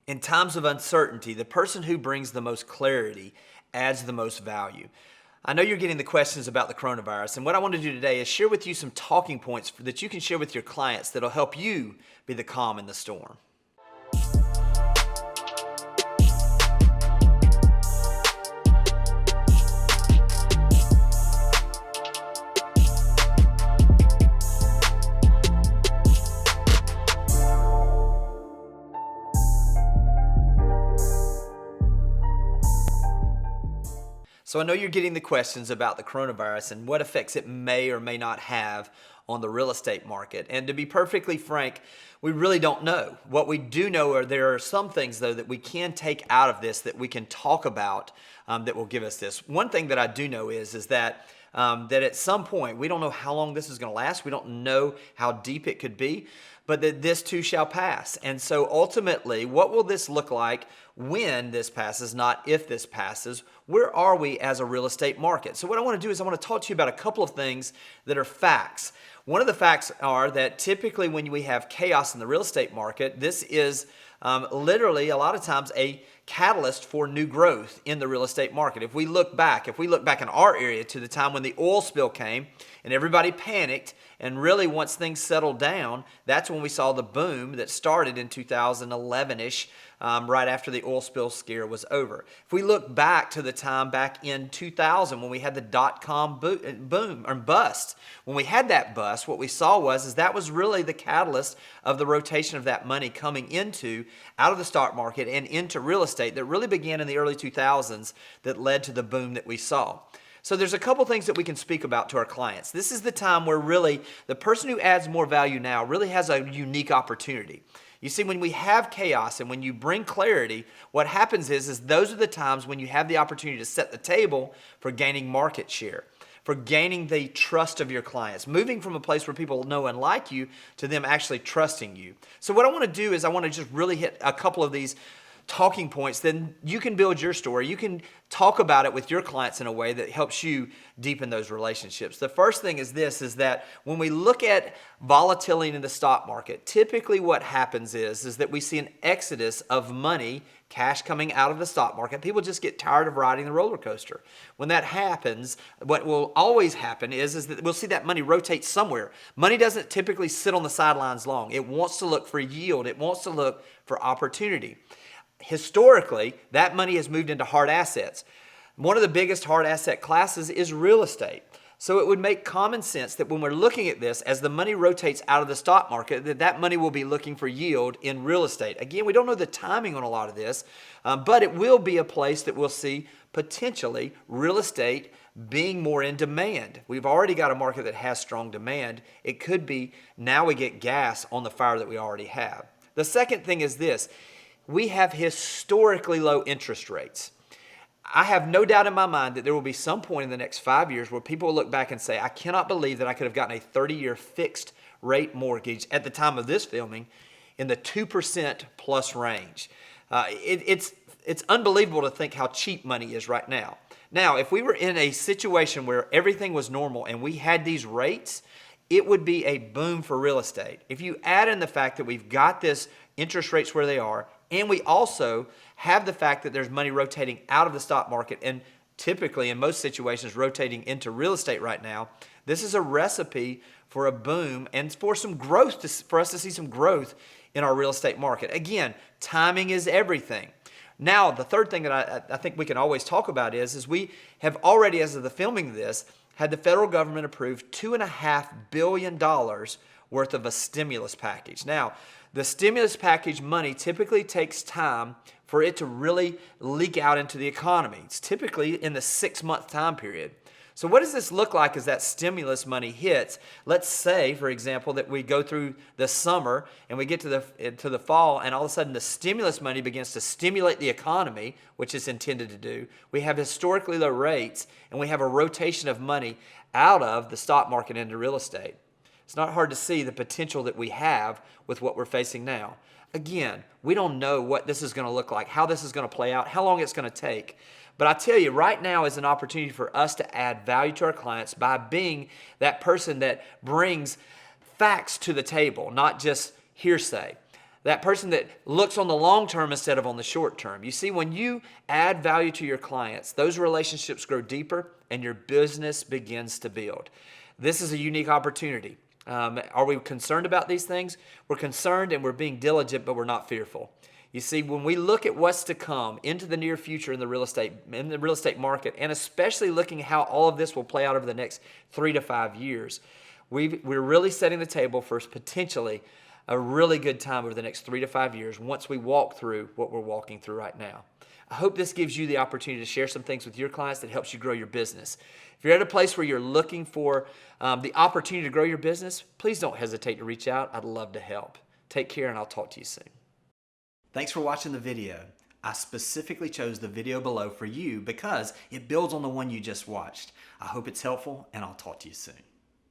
In times of uncertainty, the person who brings the most clarity adds the most value. I know you're getting the questions about the coronavirus, and what I want to do today is share with you some talking points that you can share with your clients that'll help you be the calm in the storm. So I know you're getting the questions about the coronavirus and what effects it may or may not have on the real estate market. And to be perfectly frank, we really don't know. What we do know are there are some things, though, that we can take out of this that we can talk about that will give us this. One thing that I do know is that at some point, we don't know how long this is going to last. We don't know how deep it could be, but that this too shall pass. And so ultimately, what will this look like when this passes, not if this passes? Where are we as a real estate market? So what I want to do is I want to talk to you about a couple of things that are facts. One of the facts are that typically when we have chaos in the real estate market, this is literally a lot of times a catalyst for new growth in the real estate market. If we look back in our area to the time when the oil spill came and everybody panicked, and really once things settled down, that's when we saw the boom that started in 2011-ish, right after the oil spill scare was over. If we look back to the time back in 2000 when we had the dot-com boom or bust, when we had that bust, what we saw was that was really the catalyst of the rotation of that money coming out of the stock market and into real estate that really began in the early 2000s that led to the boom that we saw. So there's a couple things that we can speak about to our clients. This is the time where really the person who adds more value now really has a unique opportunity. You see, when we have chaos and when you bring clarity, what happens is those are the times when you have the opportunity to set the table for gaining market share, for gaining the trust of your clients, moving from a place where people know and like you to them actually trusting you. So what I want to do is I want to just really hit a couple of these talking points, then you can build your story. You can talk about it with your clients in a way that helps you deepen those relationships. The first thing is that when we look at volatility in the stock market, typically what happens is that we see an exodus of money, cash coming out of the stock market. People just get tired of riding the roller coaster. When that happens, what will always happen is that we'll see that money rotate somewhere. Money doesn't typically sit on the sidelines long. It wants to look for yield. It wants to look for opportunity. Historically, that money has moved into hard assets. One of the biggest hard asset classes is real estate. So it would make common sense that when we're looking at this, as the money rotates out of the stock market, that money will be looking for yield in real estate. Again, we don't know the timing on a lot of this, but it will be a place that we'll see potentially real estate being more in demand. We've already got a market that has strong demand. It could be now we get gas on the fire that we already have. The second thing is this. We have historically low interest rates. I have no doubt in my mind that there will be some point in the next 5 years where people will look back and say, I cannot believe that I could have gotten a 30-year fixed rate mortgage at the time of this filming in the 2% plus range. It's unbelievable to think how cheap money is right now. Now, if we were in a situation where everything was normal and we had these rates, it would be a boom for real estate. If you add in the fact that we've got this interest rates where they are, and we also have the fact that there's money rotating out of the stock market and typically in most situations rotating into real estate right now, this is a recipe for a boom and for some growth, for us to see some growth in our real estate market. Again, timing is everything. Now, the third thing that I think we can always talk about is we have already, as of the filming of this, had the federal government approve $2.5 billion worth of a stimulus package. Now, the stimulus package money typically takes time for it to really leak out into the economy. It's typically in the 6-month time period. So what does this look like as that stimulus money hits? Let's say, for example, that we go through the summer and we get to the fall and all of a sudden the stimulus money begins to stimulate the economy, which it's intended to do. We have historically low rates and we have a rotation of money out of the stock market into real estate. It's not hard to see the potential that we have with what we're facing now. Again, we don't know what this is going to look like, how this is going to play out, how long it's going to take. But I tell you, right now is an opportunity for us to add value to our clients by being that person that brings facts to the table, not just hearsay. That person that looks on the long term instead of on the short term. You see, when you add value to your clients, those relationships grow deeper and your business begins to build. This is a unique opportunity. Are we concerned about these things? We're concerned and we're being diligent, but we're not fearful. You see, when we look at what's to come into the near future in the real estate market, and especially looking at how all of this will play out over the next 3 to 5 years, we're really setting the table for potentially a really good time over the next 3 to 5 years once we walk through what we're walking through right now. I hope this gives you the opportunity to share some things with your clients that helps you grow your business. If you're at a place where you're looking for the opportunity to grow your business, please don't hesitate to reach out. I'd love to help. Take care, and I'll talk to you soon. Thanks for watching the video. I specifically chose the video below for you because it builds on the one you just watched. I hope it's helpful, and I'll talk to you soon.